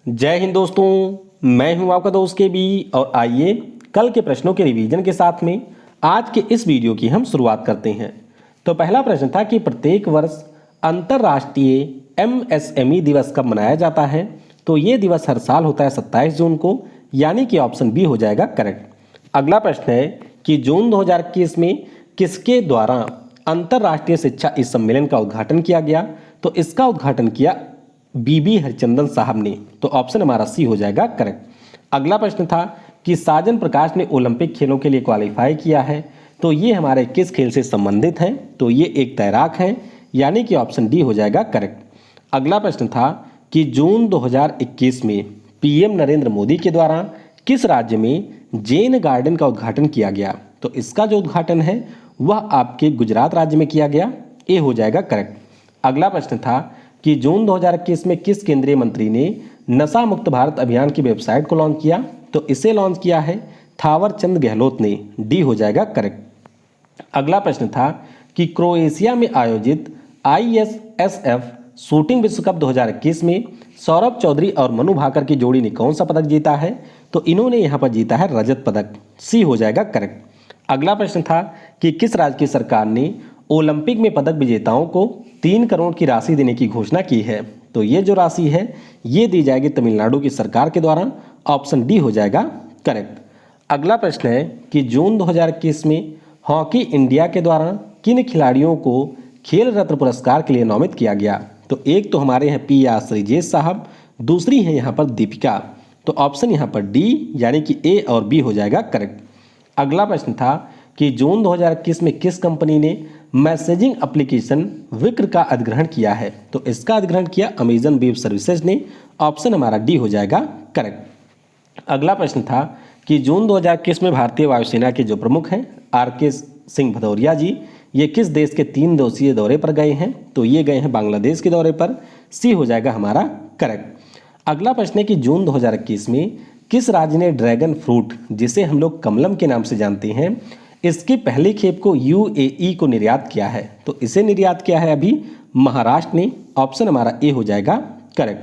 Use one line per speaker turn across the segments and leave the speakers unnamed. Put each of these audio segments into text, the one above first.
जय हिंद दोस्तों, मैं हूं आपका दोस्त के बी। और आइए कल के प्रश्नों के रिवीजन के साथ में आज के इस वीडियो की हम शुरुआत करते हैं। तो पहला प्रश्न था कि प्रत्येक वर्ष अंतर्राष्ट्रीय एमएसएमई दिवस कब मनाया जाता है। तो ये दिवस हर साल होता है 27 जून को, यानी कि ऑप्शन बी हो जाएगा करेक्ट। अगला प्रश्न है कि जून 2021 में किसके द्वारा अंतर्राष्ट्रीय शिक्षा इस सम्मेलन का उद्घाटन किया गया। तो इसका उद्घाटन किया बीबी हरिचंदन साहब ने। तो ऑप्शन हमारा सी हो जाएगा करेक्ट। अगला प्रश्न था कि साजन प्रकाश ने ओलंपिक खेलों के लिए क्वालिफाई किया है। तो ये हमारे किस खेल से संबंधित हैं। तो ये एक तैराक हैं, यानी कि ऑप्शन डी हो जाएगा करेक्ट। अगला प्रश्न था कि जून 2021 में पीएम नरेंद्र मोदी के द्वारा किस राज्य में जैन गार्डन का उद्घाटन किया गया। तो इसका जो उद्घाटन है वह आपके गुजरात राज्य में किया गया। ए हो जाएगा करेक्ट। अगला प्रश्न था कि जून 2021 में किस केंद्रीय मंत्री ने नशा मुक्त भारत अभियान की वेबसाइट को लॉन्च किया। तो इसे लॉन्च किया है थावर चंद गहलोत ने। डी हो जाएगा करेक्ट। अगला प्रश्न था कि क्रोएशिया में आयोजित ISSF शूटिंग विश्व कप 2021 में सौरभ चौधरी और मनु भाकर की जोड़ी ने कौन सा पदक जीता है। तो इन्होंने यहाँ पर जीता है रजत पदक। सी हो जाएगा करेक्ट। अगला प्रश्न था कि किस राज्य की सरकार ने ओलंपिक में पदक विजेताओं को 3 करोड़ की राशि देने की घोषणा की है। तो ये जो राशि है ये दी जाएगी तमिलनाडु की सरकार के द्वारा। ऑप्शन डी हो जाएगा करेक्ट। अगला प्रश्न है कि जून 2021 में हॉकी इंडिया के द्वारा किन खिलाड़ियों को खेल रत्न पुरस्कार के लिए नामित किया गया। तो एक तो हमारे हैं PR श्रीजेश साहब, दूसरी है यहाँ पर दीपिका। तो ऑप्शन यहाँ पर डी यानी कि ए और बी हो जाएगा करेक्ट। अगला प्रश्न था कि जून 2021 में किस कंपनी ने मैसेजिंग एप्लीकेशन विक्र का अधिग्रहण किया है। तो इसका अधिग्रहण किया अमेजन वेब सर्विसेज ने। ऑप्शन हमारा डी हो जाएगा करेक्ट। अगला प्रश्न था कि जून 2021 में भारतीय वायुसेना के जो प्रमुख हैं RK सिंह भदौरिया जी, ये किस देश के 3 दिवसीय दौरे पर गए हैं। तो ये गए हैं बांग्लादेश के दौरे पर। सी हो जाएगा हमारा करेक्ट। अगला प्रश्न है कि जून 2021 में किस राज्य ने ड्रैगन फ्रूट, जिसे हम लोग कमलम के नाम से जानते हैं, इसकी पहली खेप को UAE को निर्यात किया है। तो इसे निर्यात किया है अभी महाराष्ट्र ने। ऑप्शन हमारा ए हो जाएगा करेक्ट।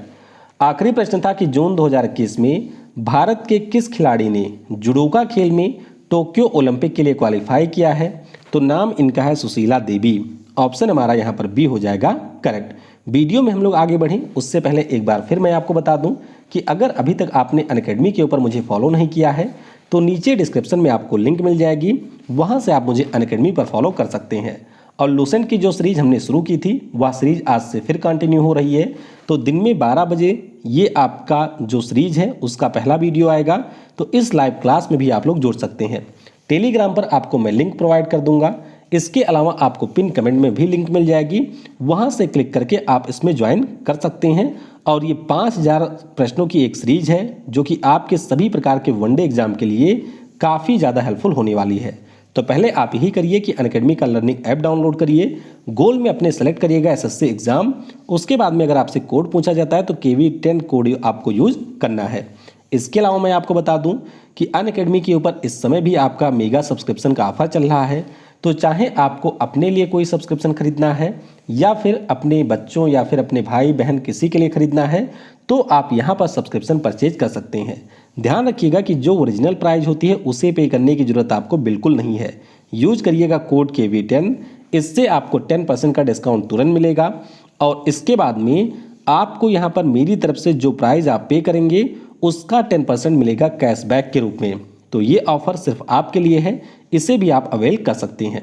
आखिरी प्रश्न था कि जून 2021 में भारत के किस खिलाड़ी ने जुडोका खेल में टोक्यो ओलंपिक के लिए क्वालिफाई किया है। तो नाम इनका है सुशीला देवी। ऑप्शन हमारा यहाँ पर बी हो जाएगा करेक्ट। वीडियो में हम लोग आगे बढ़ें उससे पहले एक बार फिर मैं आपको बता दूं कि अगर अभी तक आपने अनअकैडमी के ऊपर मुझे फॉलो नहीं किया है तो नीचे डिस्क्रिप्शन में आपको लिंक मिल जाएगी, वहां से आप मुझे अनअकैडमी पर फॉलो कर सकते हैं। और लूसेंट की जो सीरीज हमने शुरू की थी वह सीरीज आज से फिर कंटिन्यू हो रही है। तो दिन में 12 बजे ये आपका जो सीरीज है उसका पहला वीडियो आएगा। तो इस लाइव क्लास में भी आप लोग जुड़ सकते हैं। टेलीग्राम पर आपको मैं लिंक प्रोवाइड कर दूंगा। इसके अलावा आपको पिन कमेंट में भी लिंक मिल जाएगी, वहां से क्लिक करके आप इसमें ज्वाइन कर सकते हैं। और ये 5000 प्रश्नों की एक सीरीज है जो कि आपके सभी प्रकार के वनडे एग्जाम के लिए काफ़ी ज़्यादा हेल्पफुल होने वाली है। तो पहले आप यही करिए कि अनअकैडमी का लर्निंग ऐप डाउनलोड करिए, गोल में अपने सेलेक्ट करिएगा SSC एग्जाम। उसके बाद में अगर आपसे कोड पूछा जाता है तो KV10 कोड आपको यूज करना है। इसके अलावा मैं आपको बता दूं कि अनअकैडमी के ऊपर इस समय भी आपका मेगा सब्सक्रिप्शन का ऑफर चल रहा है। तो चाहे आपको अपने लिए कोई सब्सक्रिप्शन खरीदना है या फिर अपने बच्चों या फिर अपने भाई बहन किसी के लिए खरीदना है तो आप यहाँ पर सब्सक्रिप्शन परचेज कर सकते हैं। ध्यान रखिएगा कि जो ओरिजिनल प्राइस होती है उसे पे करने की जरूरत आपको बिल्कुल नहीं है। यूज करिएगा कोड KV10, इससे आपको 10% का डिस्काउंट तुरंत मिलेगा। और इसके बाद में आपको यहाँ पर मेरी तरफ से जो प्राइस आप पे करेंगे उसका 10% मिलेगा कैशबैक के रूप में। तो ये ऑफर सिर्फ आपके लिए है, इसे भी आप अवेल कर सकते हैं।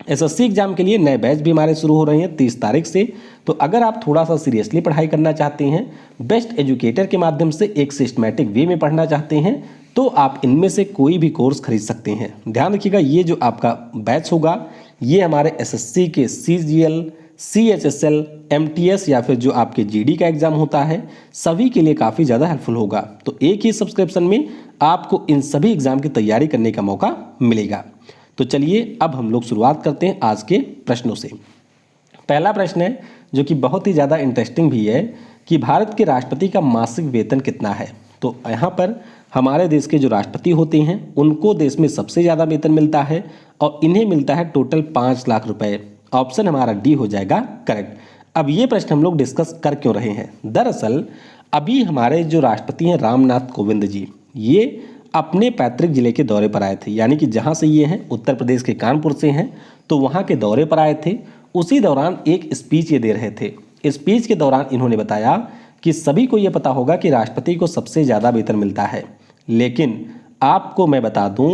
SSC एग्जाम के लिए नए बैच भी हमारे शुरू हो रहे हैं 30 तारीख से। तो अगर आप थोड़ा सा सीरियसली पढ़ाई करना चाहते हैं, बेस्ट एजुकेटर के माध्यम से एक सिस्टमैटिक वे में पढ़ना चाहते हैं, तो आप इनमें से कोई भी कोर्स खरीद सकते हैं। ध्यान रखिएगा ये जो आपका बैच होगा ये हमारे SSC के CGL, CHSL, MTS या फिर जो आपके GD का एग्जाम होता है सभी के लिए काफ़ी ज़्यादा हेल्पफुल होगा। तो एक ही सब्सक्रिप्शन में आपको इन सभी एग्जाम की तैयारी करने का मौका मिलेगा। तो चलिए अब हम लोग शुरुआत करते हैं आज के प्रश्नों से। पहला प्रश्न है जो कि बहुत ही ज़्यादा इंटरेस्टिंग भी है कि भारत के राष्ट्रपति का मासिक वेतन कितना है। तो यहाँ पर हमारे देश के जो राष्ट्रपति होते हैं उनको देश में सबसे ज़्यादा वेतन मिलता है और इन्हें मिलता है टोटल 5 लाख रुपए। ऑप्शन हमारा डी हो जाएगा करेक्ट। अब ये प्रश्न हम लोग डिस्कस कर क्यों रहे हैं, दरअसल अभी हमारे जो राष्ट्रपति हैं रामनाथ कोविंद जी, ये अपने पैतृक जिले के दौरे पर आए थे, यानी कि जहाँ से ये हैं उत्तर प्रदेश के कानपुर से हैं, तो वहाँ के दौरे पर आए थे। उसी दौरान एक स्पीच ये दे रहे थे। स्पीच के दौरान इन्होंने बताया कि सभी को ये पता होगा कि राष्ट्रपति को सबसे ज़्यादा वेतन मिलता है, लेकिन आपको मैं बता दूं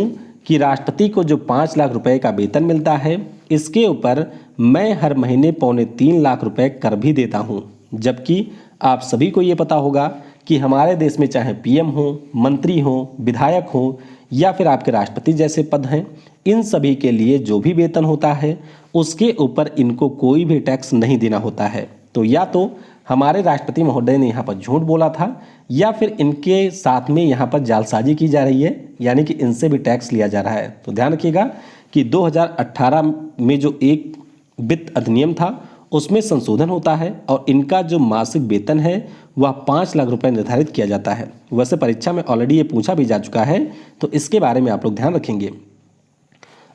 कि राष्ट्रपति को जो 5 लाख रुपए का वेतन मिलता है, इसके ऊपर मैं हर महीने 2.25 लाख रुपए कर भी देता हूं। जबकि आप सभी को ये पता होगा कि हमारे देश में चाहे पीएम हो, मंत्री हो, विधायक हो या फिर आपके राष्ट्रपति जैसे पद हैं, इन सभी के लिए जो भी वेतन होता है उसके ऊपर इनको कोई भी टैक्स नहीं देना होता है। तो या तो हमारे राष्ट्रपति महोदय ने यहाँ पर झूठ बोला था या फिर इनके साथ में यहाँ पर जालसाजी की जा रही है, यानी कि इनसे भी टैक्स लिया जा रहा है। तो ध्यान रखिएगा कि 2018 में जो एक वित्त अधिनियम था उसमें संशोधन होता है और इनका जो मासिक वेतन है वह 5 लाख रुपए निर्धारित किया जाता है। वैसे परीक्षा में ऑलरेडी ये पूछा भी जा चुका है, तो इसके बारे में आप लोग ध्यान रखेंगे।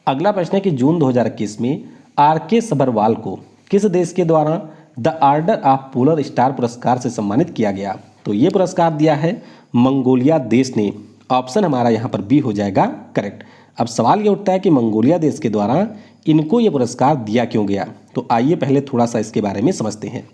अगला प्रश्न है कि जून 2021 में आर.के. सभरवाल को किस देश के द्वारा the order of polar star पुरस्कार से सम्मानित किया गया? तो ये पुरस्कार दिया है मंगोलिया देश ने। ऑप्शन हमारा यहाँ पर बी हो जाएगा करेक्ट। अब सवाल ये उठता है कि मंगोलिया देश के द्वारा इनको ये पुरस्कार दिया क्यों गया? तो आइए पहले थोड़ा सा इसके बारे में समझते हैं।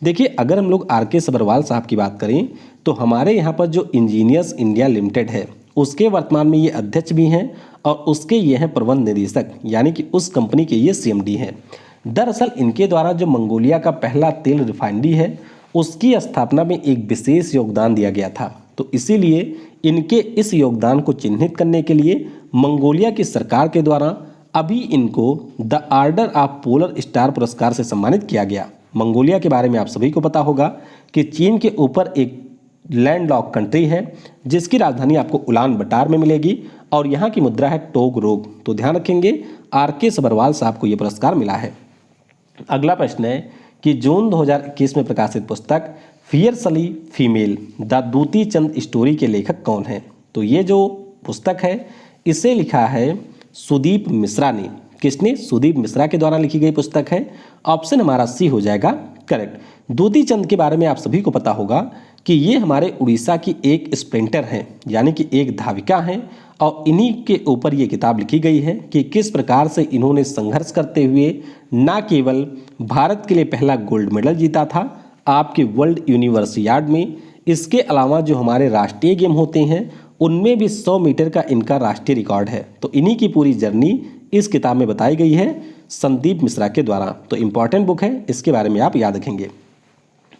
देखिए, अगर हम लोग आर.के. सभरवाल साहब की बात करें तो हमारे यहाँ पर जो इंजीनियर्स इंडिया लिमिटेड है उसके वर्तमान में ये अध्यक्ष भी हैं और उसके ये हैं प्रबंध निदेशक, यानी कि उस कंपनी के ये CMD हैं। दरअसल इनके द्वारा जो मंगोलिया का पहला तेल रिफाइनरी है उसकी स्थापना में एक विशेष योगदान दिया गया था। तो इसीलिए इनके इस योगदान को चिन्हित करने के लिए मंगोलिया की सरकार के द्वारा अभी इनको the order of polar star पुरस्कार से सम्मानित किया गया। मंगोलिया के बारे में आप सभी को पता होगा कि चीन के ऊपर एक लैंडलॉक कंट्री है जिसकी राजधानी आपको उलान बटार में मिलेगी और यहाँ की मुद्रा है टोग रोग। तो ध्यान रखेंगे आर.के. सभरवाल साहब को ये पुरस्कार मिला है। अगला प्रश्न है कि जून 2021 में प्रकाशित पुस्तक फियरसली female the Dutee Chand story के लेखक कौन हैं? तो ये जो पुस्तक है इसे लिखा है सुदीप मिश्रा ने। किसने? सुदीप मिश्रा के द्वारा लिखी गई पुस्तक है। ऑप्शन हमारा सी हो जाएगा करेक्ट। दूती चंद के बारे में आप सभी को पता होगा कि ये हमारे उड़ीसा की एक स्प्रिंटर हैं, यानी कि एक धाविका हैं और इन्हीं के ऊपर ये किताब लिखी गई है कि किस प्रकार से इन्होंने संघर्ष करते हुए न केवल भारत के लिए पहला गोल्ड मेडल जीता था आपके वर्ल्ड यूनिवर्सियाड में, इसके अलावा जो हमारे राष्ट्रीय गेम होते हैं उनमें भी 100 मीटर का इनका राष्ट्रीय रिकॉर्ड है। तो इन्हीं की पूरी जर्नी इस किताब में बताई गई है संदीप मिश्रा के द्वारा। तो इम्पॉर्टेंट बुक है, इसके बारे में आप याद रखेंगे।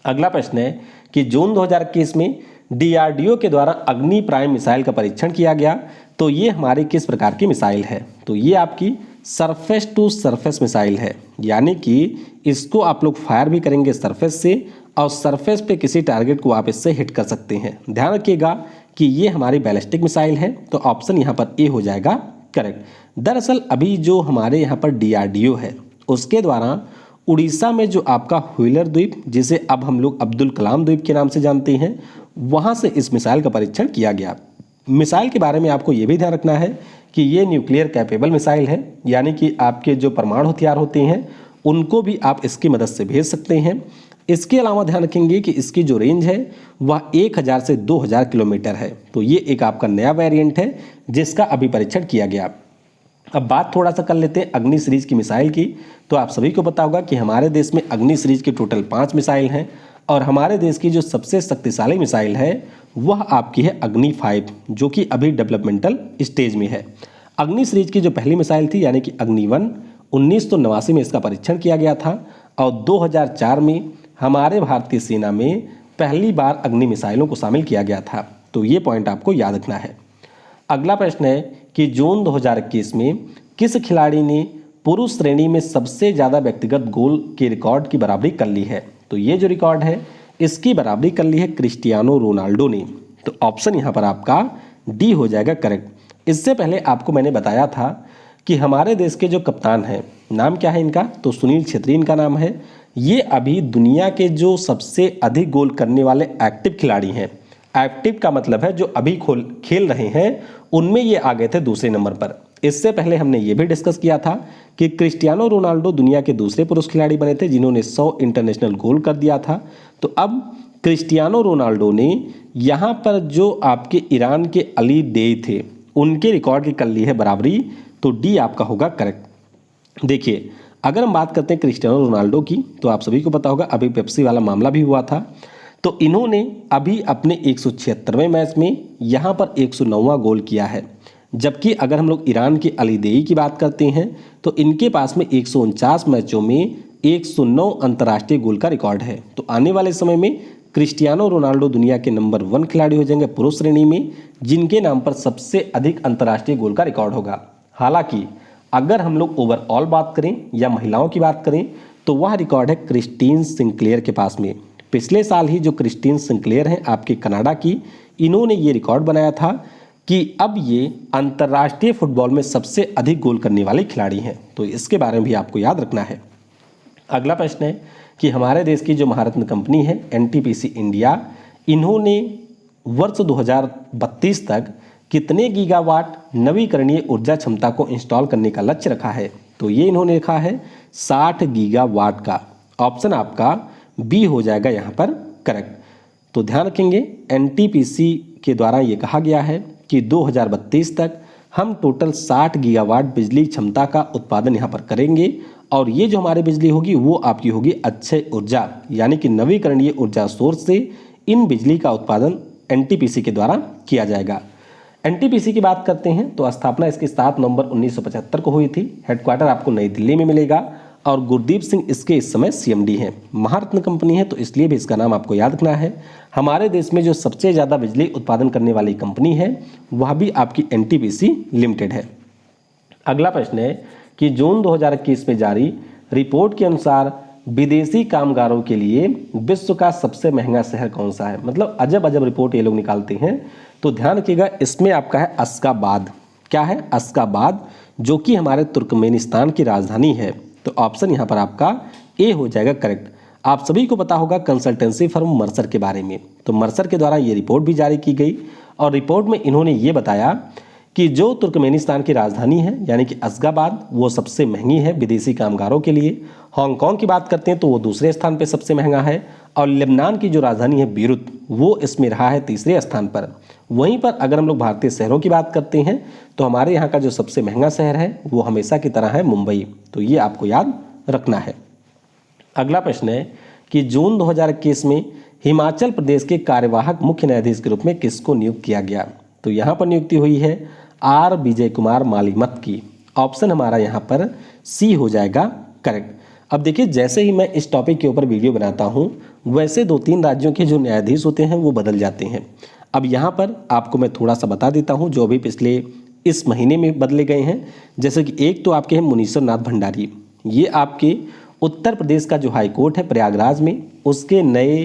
अगला प्रश्न है कि जून 2021 में DRDO के द्वारा अग्नि प्राइम मिसाइल का परीक्षण किया गया। तो ये हमारी किस प्रकार की मिसाइल है? तो ये आपकी सरफेस टू सरफेस मिसाइल है, यानी कि इसको आप लोग फायर भी करेंगे सरफेस से और सरफेस पे किसी टारगेट को आप इससे हिट कर सकते हैं। ध्यान रखिएगा कि ये हमारी बैलिस्टिक मिसाइल है। तो ऑप्शन यहाँ पर ए हो जाएगा करेक्ट। दरअसल अभी जो हमारे यहाँ पर DRDO है उसके द्वारा उड़ीसा में जो आपका व्हीलर द्वीप, जिसे अब हम लोग अब्दुल कलाम द्वीप के नाम से जानते हैं, वहाँ से इस मिसाइल का परीक्षण किया गया। मिसाइल के बारे में आपको ये भी ध्यान रखना है कि ये न्यूक्लियर कैपेबल मिसाइल है, यानी कि आपके जो परमाणु हथियार होते हैं उनको भी आप इसकी मदद से भेज सकते हैं। इसके अलावा ध्यान रखेंगे कि इसकी जो रेंज है वह 1000 से 2000 किलोमीटर है। तो ये एक आपका नया वेरिएंट है जिसका अभी परीक्षण किया गया। अब बात थोड़ा सा कर लेते हैं अग्नि सीरीज की मिसाइल की। तो आप सभी को पता होगा कि हमारे देश में अग्नि सीरीज की टोटल 5 मिसाइल हैं और हमारे देश की जो सबसे शक्तिशाली मिसाइल है वह आपकी है अग्नि 5, जो कि अभी डेवलपमेंटल स्टेज में है। अग्नि सीरीज की जो पहली मिसाइल थी यानी कि अग्नि 1, 1989 में इसका परीक्षण किया गया था और 2004 में हमारे भारतीय सेना में पहली बार अग्नि मिसाइलों को शामिल किया गया था। तो ये पॉइंट आपको याद रखना है। अगला प्रश्न है कि जून 2021 में किस खिलाड़ी ने पुरुष श्रेणी में सबसे ज़्यादा व्यक्तिगत गोल के रिकॉर्ड की बराबरी कर ली है? तो ये जो रिकॉर्ड है इसकी बराबरी कर ली है क्रिस्टियानो रोनाल्डो ने। तो ऑप्शन यहाँ पर आपका डी हो जाएगा करेक्ट। इससे पहले आपको मैंने बताया था कि हमारे देश के जो कप्तान हैं, नाम क्या है इनका? तो सुनील छेत्री इनका नाम है। ये अभी दुनिया के जो सबसे अधिक गोल करने वाले एक्टिव खिलाड़ी हैं। एक्टिव का मतलब है जो अभी खेल रहे हैं उनमें ये आ गए थे दूसरे नंबर पर। इससे पहले हमने ये भी डिस्कस किया था कि क्रिस्टियानो रोनाल्डो दुनिया के दूसरे पुरुष खिलाड़ी बने थे जिन्होंने 100 इंटरनेशनल गोल कर दिया था। तो अब क्रिस्टियानो रोनाल्डो ने यहाँ पर जो आपके ईरान के अली देई थे उनके रिकॉर्ड की कर ली है बराबरी, तो डी आपका होगा करेक्ट। देखिए, अगर हम बात करते हैं क्रिस्टियानो रोनाल्डो की, तो आप सभी को पता होगा अभी पेप्सी वाला मामला भी हुआ था, तो इन्होंने अभी अपने 176वें मैच में यहाँ पर 109वां गोल किया है। जबकि अगर हम लोग ईरान के अली देई की बात करते हैं तो इनके पास में 149 मैचों में 109 अंतर्राष्ट्रीय गोल का रिकॉर्ड है। तो आने वाले समय में क्रिस्टियानो रोनाल्डो दुनिया के नंबर 1 खिलाड़ी हो जाएंगे पुरुष श्रेणी में, जिनके नाम पर सबसे अधिक अंतर्राष्ट्रीय गोल का रिकॉर्ड होगा। हालांकि अगर हम लोग ओवरऑल बात करें या महिलाओं की बात करें तो वह रिकॉर्ड है क्रिस्टीन सिंक्लेयर के पास में। पिछले साल ही जो क्रिस्टीन सिंक्लेयर हैं आपके कनाडा की, इन्होंने ये रिकॉर्ड बनाया था कि अब ये अंतर्राष्ट्रीय फुटबॉल में सबसे अधिक गोल करने वाले खिलाड़ी हैं। तो इसके बारे में भी आपको याद रखना है। अगला प्रश्न है कि हमारे देश की जो महारत्न कंपनी है एनटीपीसी इंडिया, इन्होंने वर्ष 2032 तक कितने गीगावाट नवीकरणीय ऊर्जा क्षमता को इंस्टॉल करने का लक्ष्य रखा है? तो ये इन्होंने लिखा है 60 गीगावाट का। ऑप्शन आपका बी हो जाएगा यहाँ पर करेक्ट। तो ध्यान रखेंगे, एनटीपीसी के द्वारा ये कहा गया है कि 2032 तक हम टोटल 60 गीगावाट बिजली क्षमता का उत्पादन यहाँ पर करेंगे, और ये जो हमारी बिजली होगी वो आपकी होगी अक्षय ऊर्जा, यानी कि नवीकरणीय ऊर्जा सोर्स से इन बिजली का उत्पादन एनटीपीसी के द्वारा किया जाएगा। एनटीपीसी की बात करते हैं तो स्थापना इसकी 7 नवंबर 1975 को हुई थी। हेडक्वार्टर आपको नई दिल्ली में मिलेगा और गुरदीप सिंह इसके इस समय सीएमडी हैं। महारत्न कंपनी है तो इसलिए भी इसका नाम आपको याद रखना है। हमारे देश में जो सबसे ज़्यादा बिजली उत्पादन करने वाली कंपनी है वह भी आपकी एनटीपीसी लिमिटेड है। अगला प्रश्न है कि जून 2021 में जारी रिपोर्ट के अनुसार विदेशी कामगारों के लिए विश्व का सबसे महंगा शहर कौन सा है? मतलब अजब अजब रिपोर्ट ये लोग निकालते हैं, तो ध्यान रखिएगा। इसमें आपका है अश्गाबाद। क्या है? अश्गाबाद, जो कि हमारे तुर्कमेनिस्तान की राजधानी है। तो ऑप्शन यहाँ पर आपका ए हो जाएगा करेक्ट। आप सभी को पता होगा कंसल्टेंसी फर्म मर्सर के बारे में, तो मर्सर के द्वारा ये रिपोर्ट भी जारी की गई और रिपोर्ट में इन्होंने ये बताया कि जो तुर्कमेनिस्तान की राजधानी है यानी कि अश्गाबाद, वो सबसे महंगी है विदेशी कामगारों के लिए। हांगकांग की बात करते हैं तो वो दूसरे स्थान पे सबसे महंगा है, और लेबनान की जो राजधानी है बीरुत, वो इसमें रहा है तीसरे स्थान पर। वहीं पर अगर हम लोग भारतीय शहरों की बात करते हैं तो हमारे यहाँ का जो सबसे महंगा शहर है वो हमेशा की तरह है मुंबई। तो ये आपको याद रखना है। अगला प्रश्न है कि जून 2021 में हिमाचल प्रदेश के कार्यवाहक मुख्य न्यायाधीश के रूप में किसको नियुक्त किया गया? तो यहाँ पर नियुक्ति हुई है आर विजय कुमार मालीमत की। ऑप्शन हमारा यहाँ पर सी हो जाएगा करेक्ट। अब देखिए, जैसे ही मैं इस टॉपिक के ऊपर वीडियो बनाता हूँ वैसे 2-3 राज्यों के जो न्यायाधीश होते हैं वो बदल जाते हैं। अब यहाँ पर आपको मैं थोड़ा सा बता देता हूँ जो भी पिछले इस महीने में बदले गए हैं। जैसे कि एक तो आपके हैं मुनीश्वर नाथ भंडारी, ये आपके उत्तर प्रदेश का जो हाई कोर्ट है प्रयागराज में उसके नए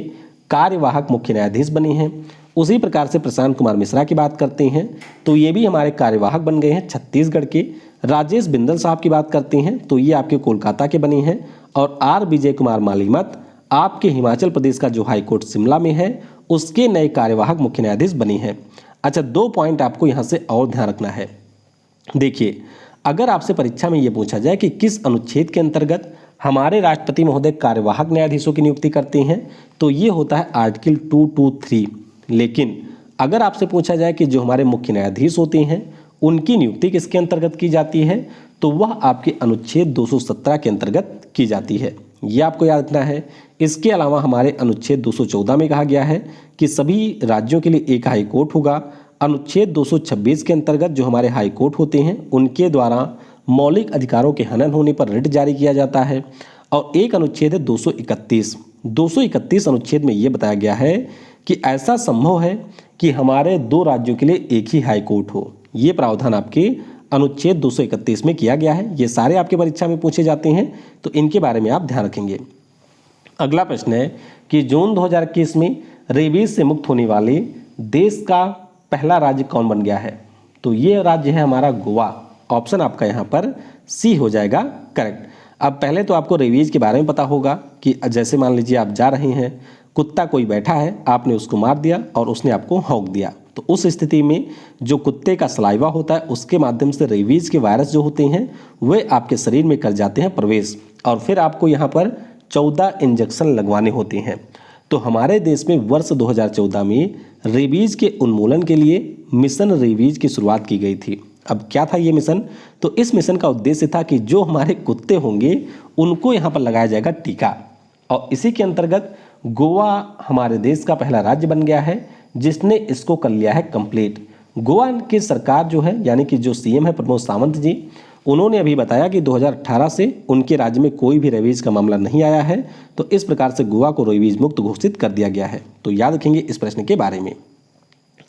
कार्यवाहक मुख्य न्यायाधीश बने हैं। उसी प्रकार से प्रशांत कुमार मिश्रा की बात करते हैं तो ये भी हमारे कार्यवाहक बन गए हैं छत्तीसगढ़ के। राजेश बिंदल साहब की बात करते हैं तो ये आपके कोलकाता के बने हैं, और आर विजय कुमार मालीमत आपके हिमाचल प्रदेश का जो हाई कोर्ट शिमला में है उसके नए कार्यवाहक मुख्य न्यायाधीश बने हैं। अच्छा, 2 पॉइंट आपको यहाँ से और ध्यान रखना है। देखिए, अगर आपसे परीक्षा में ये पूछा जाए कि किस अनुच्छेद के अंतर्गत हमारे राष्ट्रपति महोदय कार्यवाहक न्यायाधीशों की नियुक्ति करते हैं, तो ये होता है आर्टिकल 223। लेकिन अगर आपसे पूछा जाए कि जो हमारे मुख्य न्यायाधीश होते हैं उनकी नियुक्ति किसके अंतर्गत की जाती है, तो वह आपके अनुच्छेद 217 के अंतर्गत की जाती है। ये आपको याद रखना है। इसके अलावा हमारे अनुच्छेद 214 में कहा गया है कि सभी राज्यों के लिए एक हाई कोर्ट होगा। अनुच्छेद 226 के अंतर्गत जो हमारे हाई कोर्ट होते हैं उनके द्वारा मौलिक अधिकारों के हनन होने पर रिट जारी किया जाता है। और एक अनुच्छेद है 231 अनुच्छेद में ये बताया गया है कि ऐसा संभव है कि हमारे 2 राज्यों के लिए एक ही हाई कोर्ट हो। ये प्रावधान आपके अनुच्छेद 231 में किया गया है। ये सारे आपके परीक्षा में पूछे जाते हैं तो इनके बारे में आप ध्यान रखेंगे। अगला प्रश्न है कि जून 2021 में रेबीज से मुक्त होने वाले देश का पहला राज्य कौन बन गया है? तो ये राज्य है हमारा गोवा। ऑप्शन आपका यहाँ पर सी हो जाएगा करेक्ट। अब पहले तो आपको रेबीज के बारे में पता होगा कि जैसे मान लीजिए आप जा रहे हैं, कुत्ता कोई बैठा है, आपने उसको मार दिया और उसने आपको भौंक दिया, तो उस स्थिति में जो कुत्ते का सलाइवा होता है उसके माध्यम से रेबीज के वायरस जो होते हैं वे आपके शरीर में कर जाते हैं प्रवेश, और फिर आपको यहाँ पर 14 इंजेक्शन लगवाने होते हैं। तो हमारे देश में वर्ष 2014 में रेबीज के उन्मूलन के लिए मिशन रेबीज की शुरुआत की गई थी। अब क्या था ये मिशन? तो इस मिशन का उद्देश्य था कि जो हमारे कुत्ते होंगे उनको यहाँ पर लगाया जाएगा टीका, और इसी के अंतर्गत गोवा हमारे देश का पहला राज्य बन गया है जिसने इसको कर लिया है कंप्लीट। गोवा की सरकार जो है, यानी कि जो सीएम है प्रमोद सावंत जी, उन्होंने अभी बताया कि 2018 से उनके राज्य में कोई भी रेबीज का मामला नहीं आया है, तो इस प्रकार से गोवा को रेबीज मुक्त घोषित कर दिया गया है। तो याद रखेंगे इस प्रश्न के बारे में।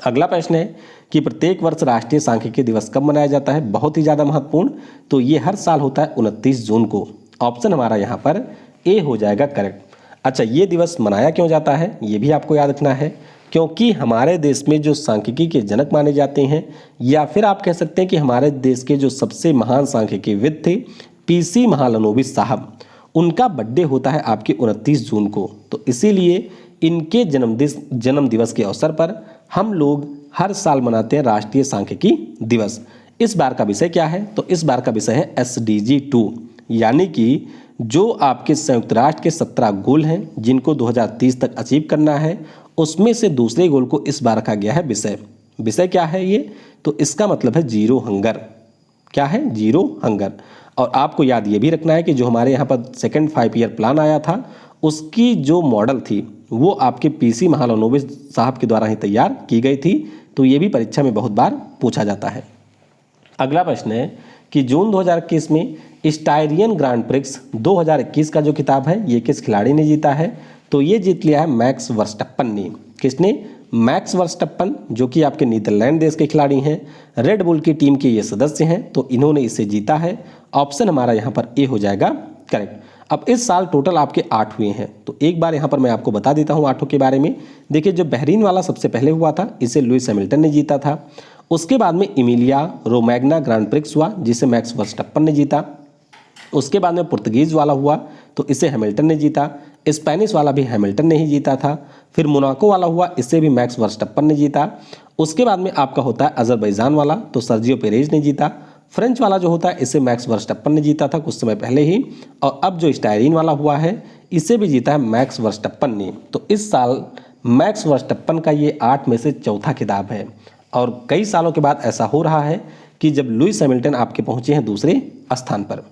अगला प्रश्न है कि प्रत्येक वर्ष राष्ट्रीय सांख्यिकी दिवस कब मनाया जाता है? बहुत ही ज़्यादा महत्वपूर्ण। तो ये हर साल होता है 29 जून को। ऑप्शन हमारा यहाँ पर ए हो जाएगा करेक्ट। अच्छा, ये दिवस मनाया क्यों जाता है ये भी आपको याद रखना है, क्योंकि हमारे देश में जो सांख्यिकी के जनक माने जाते हैं, या फिर आप कह सकते हैं कि हमारे देश के जो सबसे महान सांख्यिकीविद थे पीसी महालनोबिस साहब, उनका बर्थडे होता है आपके 29 जून को। तो इसीलिए इनके जन्म दिवस के अवसर पर हम लोग हर साल मनाते हैं राष्ट्रीय सांख्यिकी दिवस। इस बार का विषय क्या है? तो इस बार का विषय है SDG 2, यानी कि जो आपके संयुक्त राष्ट्र के 17 गोल हैं जिनको 2030 तक अचीव करना है, उसमें से दूसरे गोल को इस बार रखा गया है विषय। विषय क्या है ये? तो इसका मतलब है जीरो हंगर। क्या है? Zero hunger. और आपको याद ये भी रखना है कि जो हमारे यहाँ पर सेकंड 5 ईयर प्लान आया था, उसकी जो मॉडल थी वो आपके पीसी महालनोबिस साहब के द्वारा ही तैयार की गई थी। तो ये भी परीक्षा में बहुत बार पूछा जाता है। अगला प्रश्न है कि जून 2021 में स्टायरियन ग्रांड प्रिक्स 2021 का जो खिताब है ये किस खिलाड़ी ने जीता है? तो ये जीत लिया है मैक्स वर्स्टप्पन ने। किसने? मैक्स वर्स्टप्पन, जो कि आपके नीदरलैंड देश के खिलाड़ी हैं, रेड बुल की टीम के ये सदस्य हैं, तो इन्होंने इसे जीता है। ऑप्शन हमारा यहाँ पर ए हो जाएगा करेक्ट। अब इस साल टोटल आपके 8 हुए हैं, तो एक बार यहाँ पर मैं आपको बता देता हूँ 8 के बारे में। देखिए, जो बहरीन वाला सबसे पहले हुआ था इसे लुइस हैमिल्टन ने जीता था। उसके बाद में इमिलिया रोमैग्ना ग्रांड प्रिक्स हुआ जिसे मैक्स वर्स्टप्पन ने जीता। उसके बाद में पुर्तगीज वाला हुआ तो इसे हैमिल्टन ने जीता। स्पेनिश वाला भी हैमिल्टन ने ही जीता था। फिर मोनाको वाला हुआ, इसे भी मैक्स वर्स्टप्पन ने जीता। उसके बाद में आपका होता है अजरबैजान वाला, तो सर्जियो पेरेज ने जीता। फ्रेंच वाला जो होता है इसे मैक्स वर्स्टप्पन ने जीता था कुछ समय पहले ही। और अब जो स्टायरिन वाला हुआ है इसे भी जीता है मैक्स वर्स्टप्पन ने। तो इस साल मैक्स वर्स्टप्पन का ये 8 में से चौथा खिताब है, और कई सालों के बाद ऐसा हो रहा है कि जब लुइस हैमिल्टन आपके पहुंचे हैं दूसरे स्थान पर।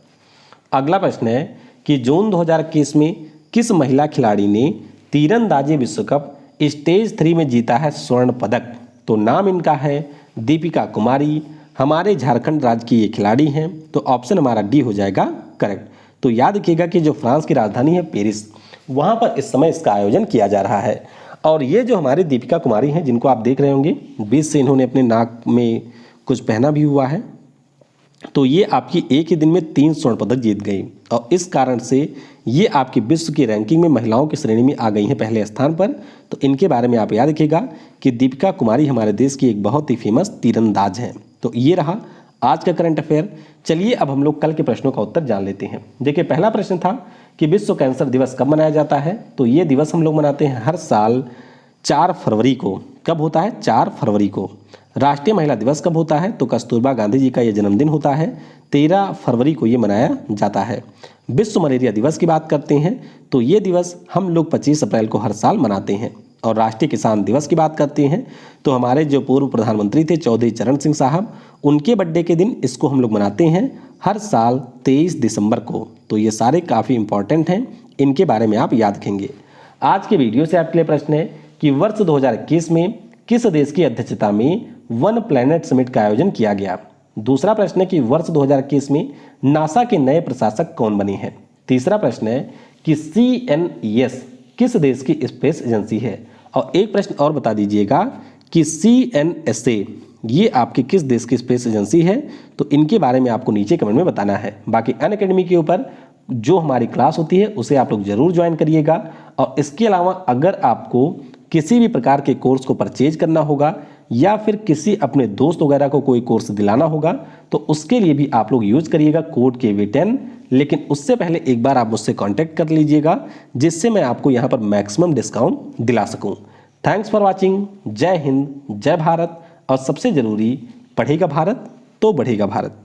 अगला प्रश्न है कि जून 2021 में किस महिला खिलाड़ी ने तीरंदाजी विश्व कप स्टेज 3 में जीता है स्वर्ण पदक? तो नाम इनका है दीपिका कुमारी, हमारे झारखंड राज्य की ये खिलाड़ी हैं। तो ऑप्शन हमारा डी हो जाएगा करेक्ट। तो याद रखिएगा कि जो फ्रांस की राजधानी है पेरिस, वहाँ पर इस समय इसका आयोजन किया जा रहा है। और ये जो हमारी दीपिका कुमारी हैं, जिनको आप देख रहे होंगे बीच से इन्होंने अपने नाक में कुछ पहना भी हुआ है, तो ये आपकी एक ही दिन में 3 स्वर्ण पदक जीत गई, और इस कारण से ये आपकी विश्व की रैंकिंग में महिलाओं की श्रेणी में आ गई हैं पहले स्थान पर। तो इनके बारे में आप याद रखिएगा कि दीपिका कुमारी हमारे देश की एक बहुत ही फेमस तीरंदाज हैं। तो ये रहा आज का करंट अफेयर। चलिए अब हम लोग कल के प्रश्नों का उत्तर जान लेते हैं। देखिए, पहला प्रश्न था कि विश्व कैंसर दिवस कब मनाया जाता है? तो ये दिवस हम लोग मनाते हैं हर साल 4 फरवरी को। कब होता है? 4 फरवरी को। राष्ट्रीय महिला दिवस कब होता है? तो कस्तूरबा गांधी जी का ये जन्मदिन होता है, 13 फरवरी को ये मनाया जाता है। विश्व मलेरिया दिवस की बात करते हैं तो ये दिवस हम लोग 25 अप्रैल को हर साल मनाते हैं। और राष्ट्रीय किसान दिवस की बात करते हैं तो हमारे जो पूर्व प्रधानमंत्री थे चौधरी चरण सिंह साहब, उनके बर्थडे के दिन इसको हम लोग मनाते हैं हर साल 23 दिसंबर को। तो ये सारे काफ़ी इंपॉर्टेंट हैं, इनके बारे में आप याद रखेंगे। आज के वीडियो से आपके लिए प्रश्न है कि वर्ष 2021 में किस देश की अध्यक्षता में वन प्लैनेट समिट का आयोजन किया गया? दूसरा प्रश्न है कि वर्ष 2021 में नासा के नए प्रशासक कौन बने हैं? तीसरा प्रश्न है कि CNES किस देश की स्पेस एजेंसी है? और एक प्रश्न और बता दीजिएगा कि CNSA ये आपकी किस देश की स्पेस एजेंसी है? तो इनके बारे में आपको नीचे कमेंट में बताना है। बाकी अनअकैडमी के ऊपर जो हमारी क्लास होती है उसे आप लोग जरूर ज्वाइन करिएगा। और इसके अलावा अगर आपको किसी भी प्रकार के कोर्स को परचेज करना होगा या फिर किसी अपने दोस्त वगैरह को कोई कोर्स दिलाना होगा तो उसके लिए भी आप लोग यूज करिएगा कोड KV10। लेकिन उससे पहले एक बार आप मुझसे कांटेक्ट कर लीजिएगा जिससे मैं आपको यहाँ पर मैक्सिमम डिस्काउंट दिला सकूँ। Thanks for watching. जय हिंद, जय भारत। और सबसे ज़रूरी, पढ़ेगा भारत तो बढ़ेगा भारत।